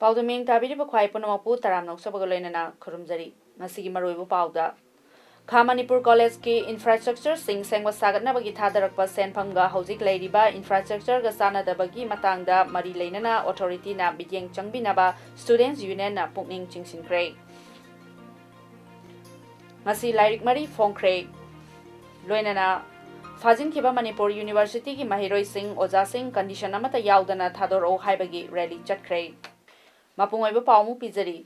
Paodam25 khwai punamapu taram noksabaga loinana khurumjari ngasigi maroibu pauda Kha Manipur College ki infrastructure sing sengwa sagatnabagi thadarakpa senphamga hojik leiriba infrastructure ga sanadabagi matangda mari leinana authority na bidyeng changbinaba students union na pukning chingsinkhre ngasi lairik mari phongkhre loinana Fajinkiba Manipur University ki mahiroi sing oja sing condition amata yaudana thadoro haibagi rally chatkhre Mapungoiba paumu pizari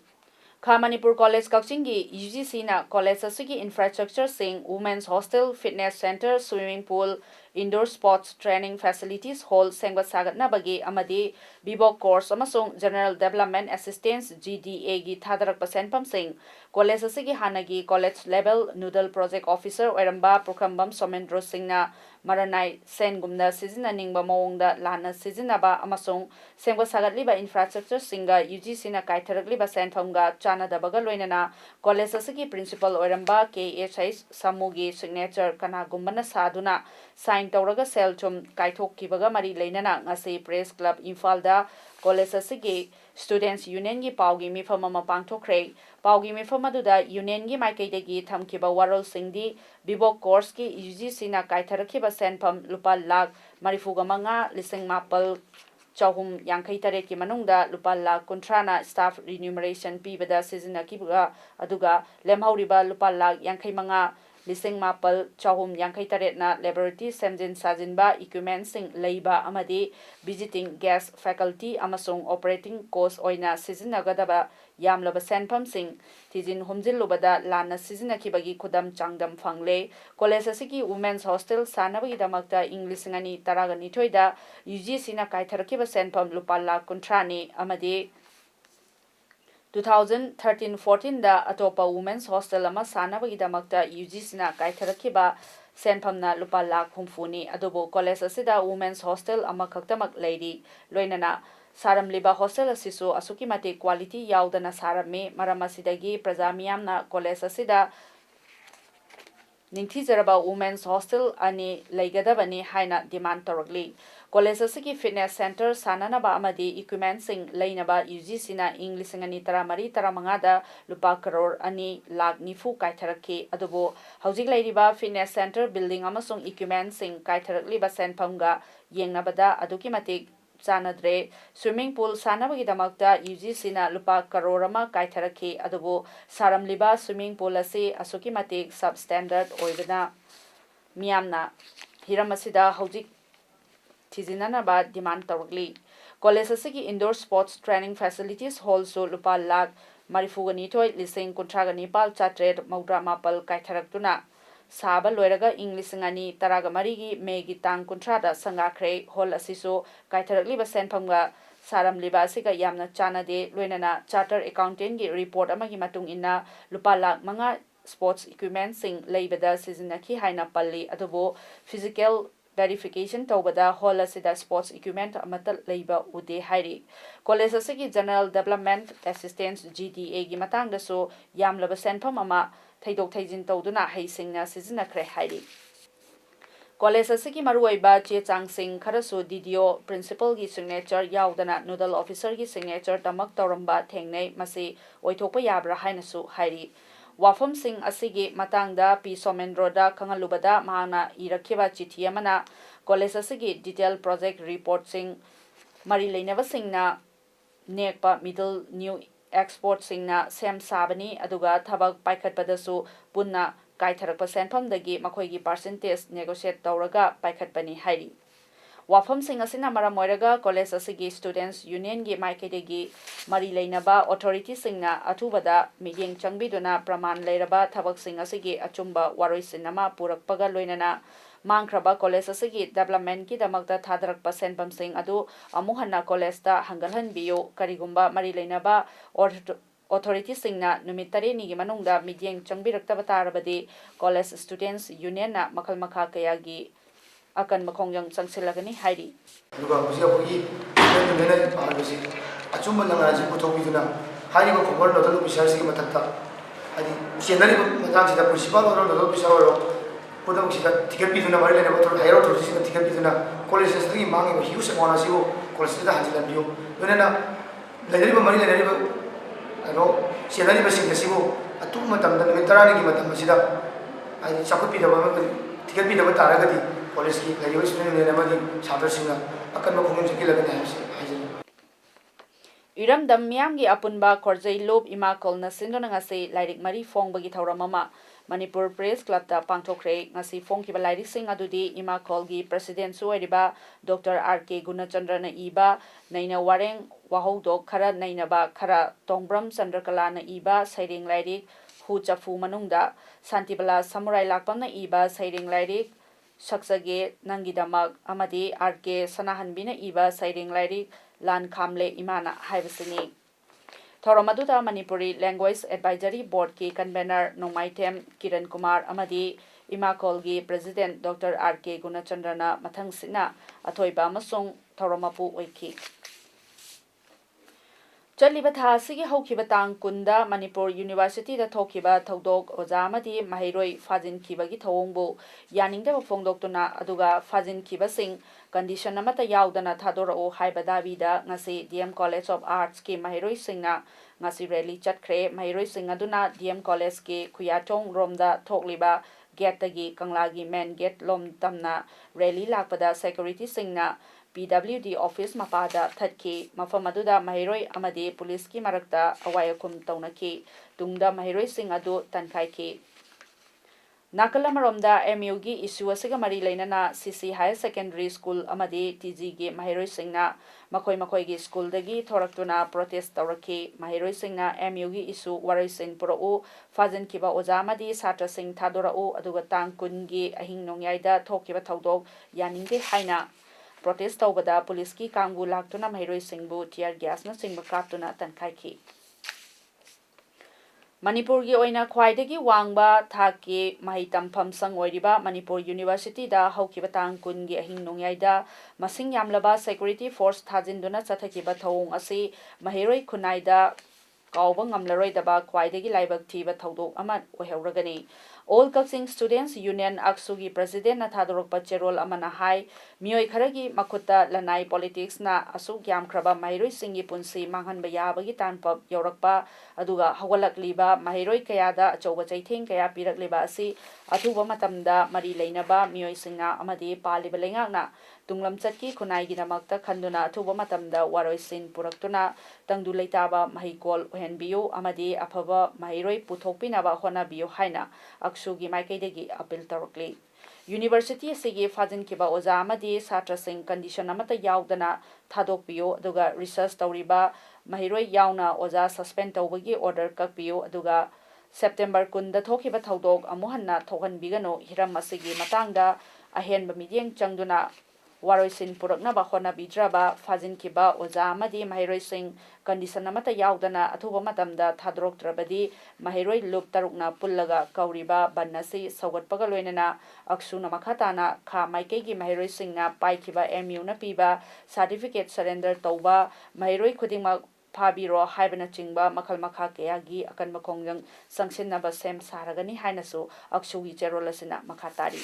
Kha Manipur College Kakchingi UGC na college asigi infrastructure sing women's hostel, fitness center, swimming pool, indoor sports training facilities hall sengwa sagatna bagi amadi bibok course amasung general development assistance GDA gi thadarakpa senpam sing college asigi hanagi college level noodle project officer oiramba Prokhambam Somendro Singna Maranai Sengumna Sizina Ningba Mongda Lana Sizinaba Amasung Sengwa Sagatliba infrastructure singa UGC na Kaitharakliba Senphamga Chana Dabaga Loinana college asigi principal oiramba KHS Samugi signature kana gumbana saduna sign tawraga sel chum kaithok kibaga mari leinana ngasi press club Imphal college asigi students union gi paugi mifam ama pangthokre paugi mifam aduda union gi maikaidagi thamkiba warol singdi bibok course ki UGC na kaitharakhiba senpham lupa lakh marifuga manga lising mapal chahum yankai tare ki manungda lupa lakh kuntrana staff remuneration pibada sizina kibuga aduga lemhauriba lupa lakh yankai manga lising mapal chahum yankai tare na laboratory semjin sajinba equipment sing leiba amadi visiting guest faculty amasung operating cost oina sizina gadaba yamlaba senpham sing tijin humjillubada lana sizina kibagi khudam changdam phangle college asigi women's hostel sanabagi damakta english ngani taragani thoida UGC na kaitharakiba senpham lupa lakh kuntrani amadi 2013-14 da atopa women's hostel ama sanabagi damakta UGC na kaitharakiba senphamna lupa lakh humfuni adubo college asida women's hostel ama khaktamak leiri loinana saramliba hostel asisu asuki mate quality yaudana sarame maramasidagi prajamiyamna college asida ningthizaraba women's hostel ani leigadabani haina demand toragli college asigi fitness center sananaba amadi equipment sing leinaba UGC na english ngani taramari taramanga da lupa crore ani lakh nifu kaitharaki adubo hojik leiriba fitness center building amasung equipment sing kaitharakli ba senphamga yengnabada aduki matik Sanadre swimming pool sanabagi damakta UGC na lupa karorama kaitharaki adubu saramliba swimming pool asi asuki matik substandard oibana miyamna hiramasida hojik thizinanaba demand tawagli college asigi indoor sports training facilities hall so lupa lakh marifugani thoi lising kuntragani pal chatret maudra mapal kaitharaktuna Saba loiraga English ngani taraga marigi megi tang kuntrada sangakhre hol asiso kaitharakliba senphamga saramliba asiga yamna chanade loinana charter accountant gi report amagi matung inna lupa lakh manga sports equipment sing leibada sizinaki haina palli adubo physical verification tawbada hall asida sports equipment amata leiba ude hairi college asigi general development assistance GDA gi matang da so yamlaba senpham ama Thaidok Thaijin Tawduna Haisingna Sizinakre Hairi. College asigi maruaiba che changsing kharasu DDO principal gi signature yaudana nodal officer gi signature tamak tawramba thengnei masi oithokpa yabra hainasu hairi. Wafam sing asigi matangda P Somendroda kangalubada mahana irakhiba chithi amana college asigi detail project report sing mari leinaba singna nekpa middle new export singna sem sabani aduga thabak paikhatpadasu punna kaitharakpa senphamdagi makhoigi percentage negotiate tawraga paikhatpani hairi wafam sing asina maram oiraga college asigi students union gi maikaidegi mari leinaba authority singna athubada midyeng changbiduna praman leiraba thabak sing asigi achumba waroisinama purakpaga loinana Mangkraba college asigi development ki damakta thadarakpa senpam sing adu amuhanna college ta hangalhan biyo karigumba mari leinaba authorities-singna numit tareni gi manungda midyeng changbiraktaba tarabadi college students union na makal makha kayagi akan makhongjang changsilagani hairi duga musi apogi nene pargosi achumba langaji puthobiduna hari ba khobor nodal officer si matakta adi chenari matang sida principal or nodal officer or podam sida ticket biduna mari lene motor higher authority sida ticket biduna college sida mangi ba hiu se mona sibo college sida hanjilan biyo nena lene ba mari lene ba ano chenari ba singga sibo atu matam da neme tarani gi matam sida adi chakut bidaba ticket bidaba taragadi college ki laiyo student ne namadi chhatra singna akan ma khungin chiki lagane haijin Iramdam miyamgi apunba khorjai lob ima kolna sindona ngasi lairik mari fongbagi thauramama Manipur Press Club ta pangthokre ngasi fongkiba lairik sing adudi ima kolgi president suwairiba Dr. R.K. Gunachandra na iba naina wareng wahodok khara naina ba khara tongbram chandrakala na iba sairing lairik hu chafu manungda santibala samurai lakpam na iba sairing lairik Saksage Nangidamak Amadi R.K. Sanahanbina Iba Sairing Lairik Lan Kamle Imana Haibasini. Thoramaduda Manipuri Language Advisory Board ki convener Nongmaitem Kiran Kumar Amadi Imakolgi President Dr. R.K. Gunachandrana Mathangsina Athoiba Masung Thoramapu Oiki. Chaliba tha sigi haukiba tang kunda Manipur University da thokiba thodok oja amadi mahiroi fajin kibagi thawongbu yaningda phongdoktuna aduga fajin kiba sing condition amata yaudana thadora o haibada vida ngasi DM College of Arts ki mahiroi singna ngasi rally chatkre mahiroi sing aduna DM College ki khuyatong romda thokliba gate tagi kanglagi main gate lom tamna rally lakpada security singna PWD office mapada thatki mafamaduda mahiroi amadi police ki marakta awayakum taunaki tungda mahiroi sing adu tankai ki Nakalamaromda MU gi issue asiga mari lainana CC Higher Secondary School amadi TG gi mahiroi singna makoi gi school dagi thoraktuna protest tawraki mahiroi singna MU gi issue warai sing purau fajen kiba oja amadi satra sing thadorau aduga tang kun gi ahing nongyaida thokiba thodok yaningde haina protest tawbada police ki kangbu laktuna mahiroi singbu tear gas na singba kaptuna tankai ki Manipur gi oina khwaidagi wangba thaki mahitam phamsang oiriba Manipur University da haukiba tang kun gi ahing nongyaida masing yamlaba security force thajinduna chathakiba thawong asi mahiroi khunaida kauba ngamlaroi daba khwaidagi laibak thiba thodok ama oheuragani All Kaksing Students Union Aksugi President na thadorokpa cherol amana hai mioi kharagi makuta lanai politics na asuk yam khraba mahiroi singi punsi manghan bayabagi tanpap yorakpa aduga hawalakliba mahiroi kayada achoba chaitheng kaya pirakliba asi athuba matamda mari leinaba mioi singa amadi paliba lengakna tunglam chatki khunai gi namakta khanduna athuba matamda waroi sin puraktuna tangdu leitaba mahikol ohenbiu amadi afaba mahiroi puthokpinaba hona biu haina aksugi maikaidagi appeal tarokli University sigi fajin kiba oja amadi satra sing condition amata yaudana thadokpiyo aduga research tawriba mahiroi yauna oja suspend tawbagi order kakpiyo aduga September 10 da thokiba thodok amuhanna thohanbigano hiram asigi matangda ahenba midyeng changduna Waroisin Purakna Bahona Bidraba Fazin Kiba Oza Amadi Mahiroi Singh condition amata yaudana athuba matamda thadrok trabadi Mahiroi Loop Tarukna Pullaga Kauriba Banasi Sagatpaga Loinana Aksuna Makhatana Kha Maikegi Mahiroi Singhna Paikiba MU na piba certificate surrender tauba Mahiroi Khudingmak Phabiro haibana chingba makhal makha kayagi akan makhongjang sangsinnaba sem saragani hainasu aksugi cherolasina makhatari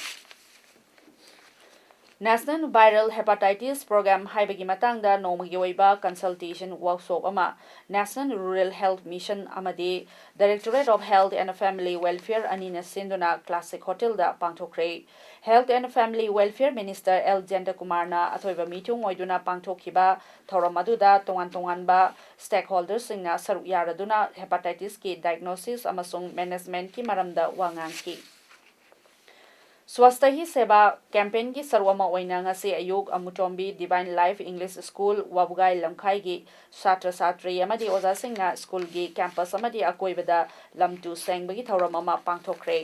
National Viral Hepatitis Program haibagi matangda nomagi oiba consultation workshop ama National Rural Health Mission amadi Directorate of Health and Family Welfare anina sinduna Classic Hotel da pangthokre Health and Family Welfare Minister L. Jandakumarna athoiba meeting oiduna pangthokhiba thoramaduda tongan stakeholders singna saru yaraduna hepatitis ki diagnosis amasung management ki maramda wangangki Swasta hi seba campaign ki sarwama oina ngasi ayuk amutombi Divine Life English School wabugai lamkhai gi satra satri amadi oza singna school gi campus amadi akoibada lamtu sengbagi thauramama pangthokre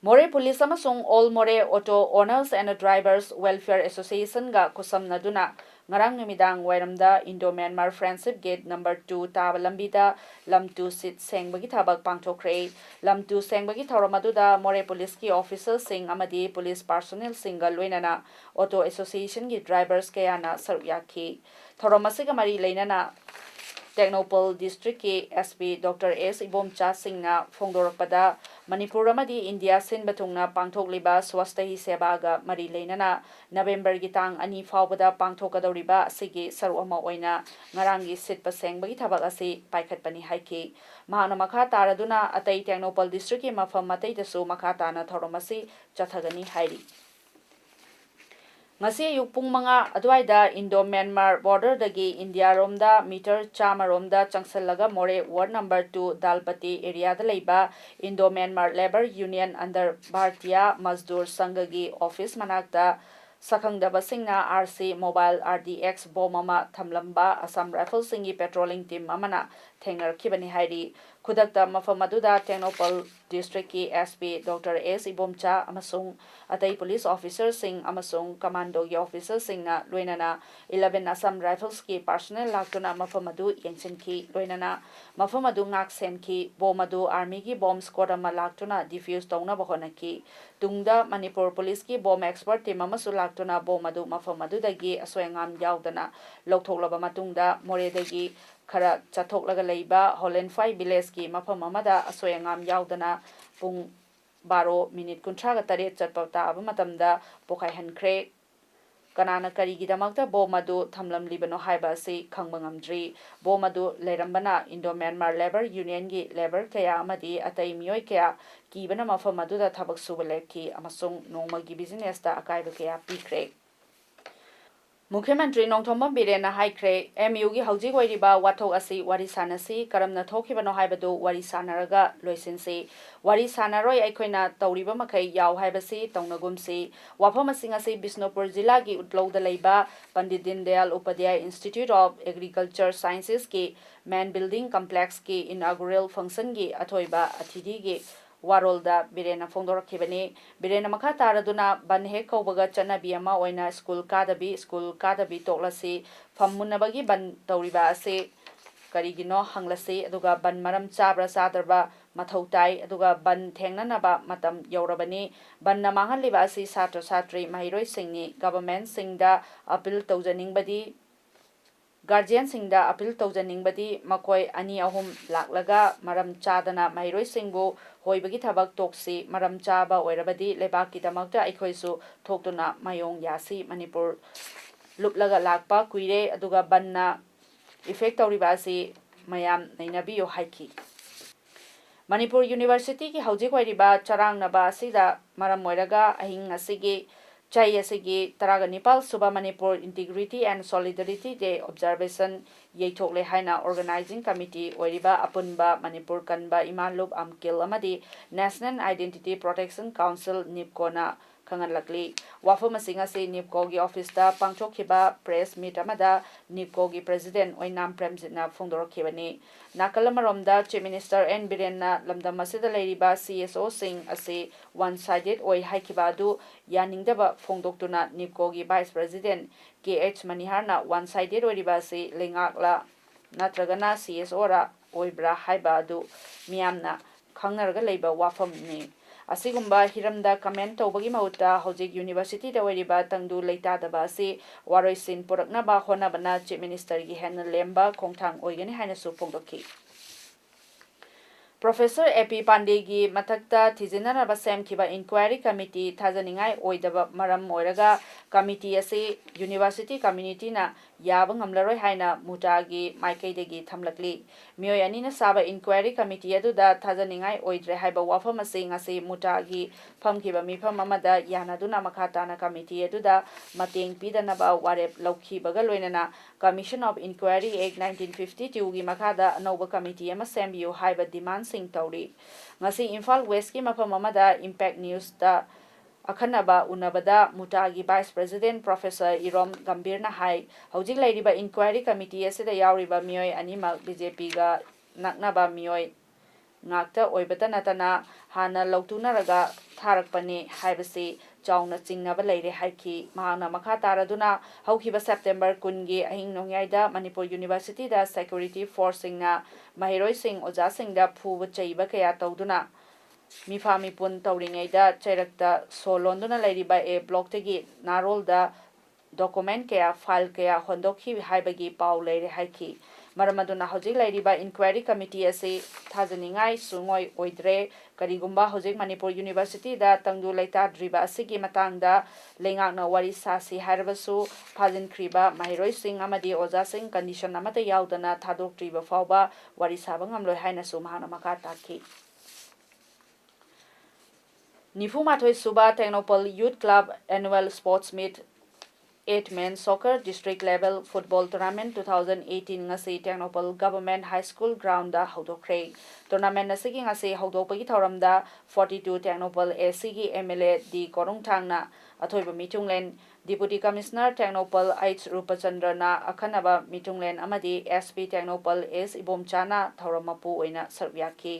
More Police amasung All More Auto Owners and Drivers Welfare Association ga kusam naduna ngarang numidang wairamda Indo-Myanmar Friendship Gate number 2 taba lambida lam2 sit sengbagi thabak pangthokre lam2 sengbagi thauramatuda More Police ki officers sing amadi police personnel single loinana auto association gi drivers kayana saruyaki thauramasiga mari leinana Technopol District ke SP Dr. S. Ibomcha Singna Fongdorpada Manipur amadi India sin batungna pangthokliba swasthya sebaga mari leinana November gitang ani faubada pangthokadoriba asigi saru ama oina ngarangi sitpa sengbagi thabak asi paikhatpani haiki mahana makha taraduna atai Technopol District ke mafam matai dasu makha tana thoromasi chathagani hairi ngasi yupung mga adwaida Indo-Myanmar border dagi India romda meter chama romda changsallaga More ward number 2 Dalpati area da leiba Indo-Myanmar Labor Union under Bharatiya Mazdoor Sanghagi office manakta sakhangdaba singna RC mobile RDX bom ama thamlamba Assam Rifles singi patrolling team amana thengar khibani hairi khudakta mafam aduda Technopol district ki SP Dr. S. Ibomcha amasung atai police officer sing amasung commando gi officer sing na loinana 11 Assam Rifles ki personnel laktuna mafam adu yengsin ki loinana mafam adu ngak sen ki bom adu army gi bomb squad ama laktuna defuse tongna bahona ki tungda Manipur police ki bomb expert team amasu laktuna bom adu mafam adu dagi asoyangam yaudana lokthok laba matungda More dagi khara chathoklaga leiba Holland 5 village ki mafam amada asoyangam yaudana pung 12 minute kuntraga tare chatpa ta aba matamda pokai hankre kanana kari gidamakta bom adu thamlam libano haiba si khangbangamdri bom adu lerambana Indo-Myanmar Labor Union gi labor kaya amadi atai mioi kaya kibana mafam adu da thabak subaleki amasung nongmagi business ta akaiba kaya pikre Mukhyamantri Nongthomam Birena haikre MU gi hauji goiriba wathok asi wari sanasi karamna thokibano haibadu wari sanaraga loisinsi wari sanaroi aikoina tawriba makai yaw haibasi tawnagumsi wafam asing asi Bisnupur jila gi utlauda leiba Pandit Dindayal Upadhyay Institute of Agriculture Sciences ki main building complex ki inaugural function gi athoiba athidi gi warolda Birena Fongdorakibani Birena makha taraduna banhe kaubaga chanabi ama oina school kadabi toklasi fammunabagi ban tawriba ase karigino hanglasi aduga ban maram chabra sadarba mathautai aduga ban thengnanaba matam yaurabani ban namangaliba ase satra satri mahiroi singni government singda appeal tawjaningbadi Guardian singda appeal tawjaningbadi makoi ani ahum laklaga maram chadana mahiroi singbu hoibagi thabak toksi maram chaba oirabadi lebaki damakta aikhoisu thoktuna mayong yasi Manipur luplaga lakpa kuire aduga banna effect tawriba asi mayam nainabiyo haiki Manipur University ki hauji koiriba charang naba asida maram oiraga ahing asigi Chai asigi taraga Nepal Suba Manipur Integrity and Solidarity Day Observation Yeithokle haina Organizing Committee oiriba apunba Manipur kanba Imanlup Amkil amadi National Identity Protection Council NIPCO kanganlakli wafam asing asi NIPCO gi office da pangthokhiba press meet amada NIPCO gi president Oinam Premjitna phongdorakhibani nakalaromda Chief Minister N Birenna lamdam asida leiriba CSO sing asi one sided oi haikiba du yaningdaba phongdoktuna NIPCO gi vice president KH Maniharna one sided oiriba si lengakla natragana CSO ra oibra haiba du miyamna khangnarga leiba wafam ni asigumba hiramda comment tawbagi mauta hojik university da oiriba tangdu leitadaba asi waroisin puraknaba honabana Chief Minister gi henna lemba khongthang oigani haina su phongdokhi Professor AP Pandey gi mathakta thizinaraba semkiba inquiry committee thajaningai oidaba maram oiraga committee ase university community na yaba ngamlaroi haina mutagi maikaidegi thamlakli mioi anina saba inquiry committee aduda thajaningai oidre haiba wafam ase ngasi mutagi famkiba mifam amada yanaduna makhatana committee aduda mateng pidanaba warep laukhibaga loinana Commission of Inquiry Act 1952 gi makhada anauba committee ama sembiu haiba demand sing tawri ngasi Imphal West ki mafam amada Impact News da akhanaba unabada mutagi Vice President Professor Irom Gambirna hai hojik lairiba inquiry committee asida yauriba mioi anima BJP ga naknaba mioi ngakta oibata natana hana lautunaraga tharakpani haibasi Chowna चिंगनबा लेरे हाइखी महाना मखा तारादुना हौखिबा September 10 गी अहिंग नोंयाइदा Manipur university दा security force सिंगना महिरोय सिंग ओजा सिंगदा फुब चैबा कया तौदुना मिफा मिपुन तौरिङैदा चैरक्ता सोलोंदुना लेरिबा ए block तगी नारोलदा document कया file कया होंदोखी हाइबगी पाउ लेरे हाइखी मरमदुना हौजिक लेरिबा इंक्वायरी कमिटी असे थाजनिंगाई सुंगोय ओइद्रे करिगुंबा हौजिक मणिपुर यूनिवर्सिटी दा तंगदु लेताद्रिबा असिगी मतंगदा लेंगाकना वारी सासी हारबसु फाजिनख्रिबा महिरोय सिंग अमदी ओजा सिंग कंडीशन अमते यावदना थादोक्ट्रिबा फावबा वारी साबा ngamloi हाइनसु महाना मका ताखी निफुमाथोय सुबा टेक्नोपल youth club annual sports meet 8-man soccer district level football tournament 2018 ngasi Technopol government high school ground da hodokre tournament asigi ngasi hodopagi thoramda 42 Technopol AC gi MLA di korungthangna athoiba mitunglen deputy commissioner Technopol H Rupachandra na akhanaba mitunglen amadi SP Technopol S Ibomchana thoramapu oina sarwyaki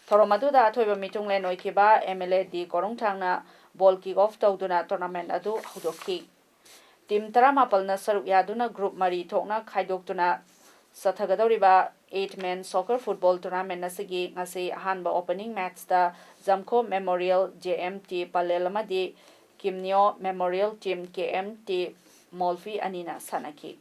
thoramadu da athoiba mitunglen oikiba MLA di korungthangna ball kick off tawduna tournament adu hodokki Team Taramapalna Saruk Yaduna Group Mari Tokna Khaidokuna Sathagadoriba 8-man soccer football tournament Nasigi Ngasi Hanba opening match da Zamko Memorial JMT Palelamadi Kimnyo Memorial Team KMT Molfi Anina Sanaki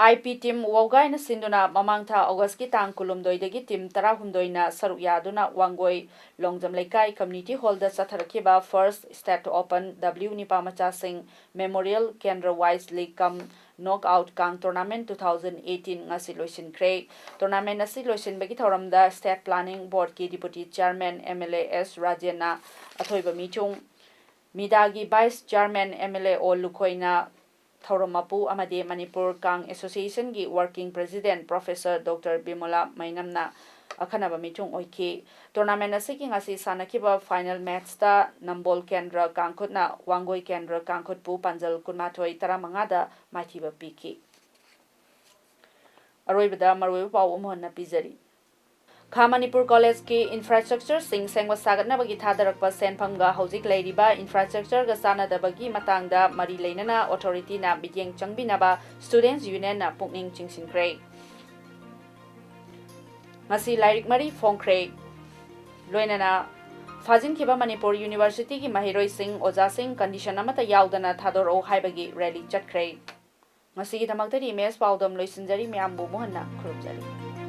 IP team Wogaina Sinduna Mamangtha August ki tang kulumdoidagi team Tarahundoina Saruk Yaduna Wangoi Longjam Lekai Community Hall da Satharakiba first state open W Nipamacha Singh Memorial Kendra Wise League Cum Knockout Kang Tournament 2018 ngasi loisin kre tournament asi loisin bagi thoramda state planning board ki deputy chairman MLA S Rajena athoiba michung midagi vice chairman MLA O Lukoina Thoromapu amade Manipur Kang Association gi working president Professor Dr. Bimala Mainamna akhanaba mitung oiki tournament asiki ngasi sanakiba final match ta Nambol Kendra Kangkhutna Wangoi Kendra Kangkhutpu Panjal Kunmathoi Taramanga da mathiba piki aroibada maroi pau umhonna pizari Kha Manipur College ki infrastructure sing sengwa sagatna bagi thadarakpa senphangga hojik leiriba infrastructure ga sanadabagi matangda mari leinana authority na bidyeng changbinaba students union na pukning chingsinkhre ngasi lairik mari phongkhre loinana fajinkiba Manipur University ki mahiroi sing oja sing condition amata yaudana thadoro haibagi rally chatkhre ngasi gi thamakta image paudam loisinjari myambu mohanna khurupjari